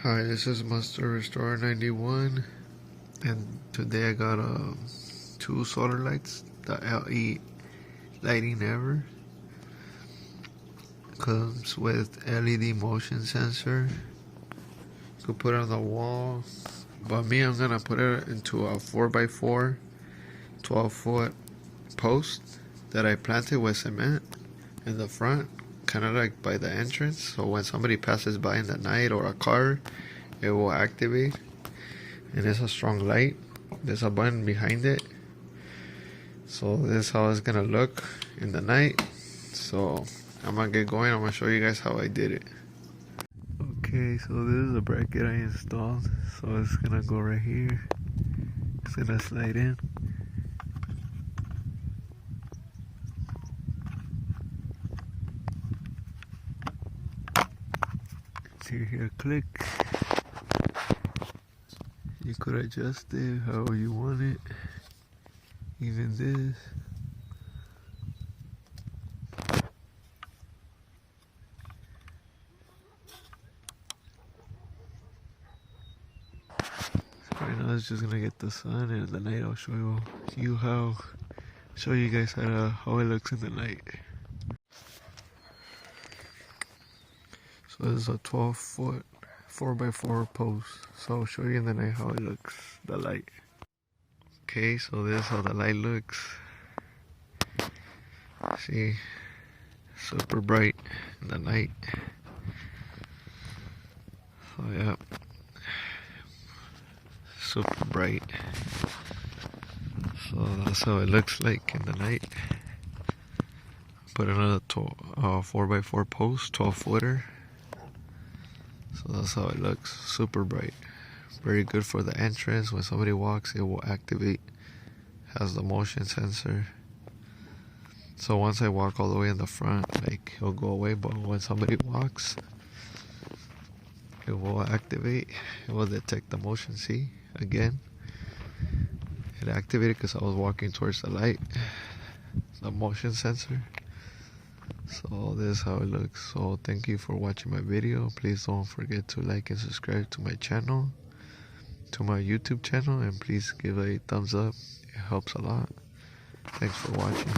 Hi, this is Master Restorer 91, and today I got two solar lights, the LE Lighting Ever. Comes with LED motion sensor. You can put it on the wall, but me, I'm gonna put it into a 4x4 12-foot post that I planted with cement in the front, kind of like by the entrance, so when somebody passes by in the night or a car, it will activate. And it's a strong light. There's a button behind it, so this is how it's gonna look in the night. So I'm gonna get going. I'm gonna show you guys how I did it. Okay, so this is the bracket I installed. So it's gonna go right here. It's gonna slide in. So you hear a click. You could adjust it however you want it. Even this. So right now it's just gonna get the sun, and at the night I'll show you guys how it looks in the night. So this is a 12-foot 4x4 post. So I'll show you in the night how it looks, the light. Okay, so this is how the light looks. See, super bright in the night. So yeah, super bright. So that's how it looks like in the night. Put another 4x4 post, 12-footer. So that's how it looks, super bright. Very good for the entrance. When somebody walks, it will activate. Has the motion sensor. So once I walk all the way in the front, like, it'll go away, but when somebody walks, it will activate. It will detect the motion. See, again, it activated because I was walking towards the light, the motion sensor. So this is how it looks. So thank you for watching my video. Please don't forget to like and subscribe to my channel, to my YouTube channel, and please give a thumbs up. It helps a lot. Thanks for watching.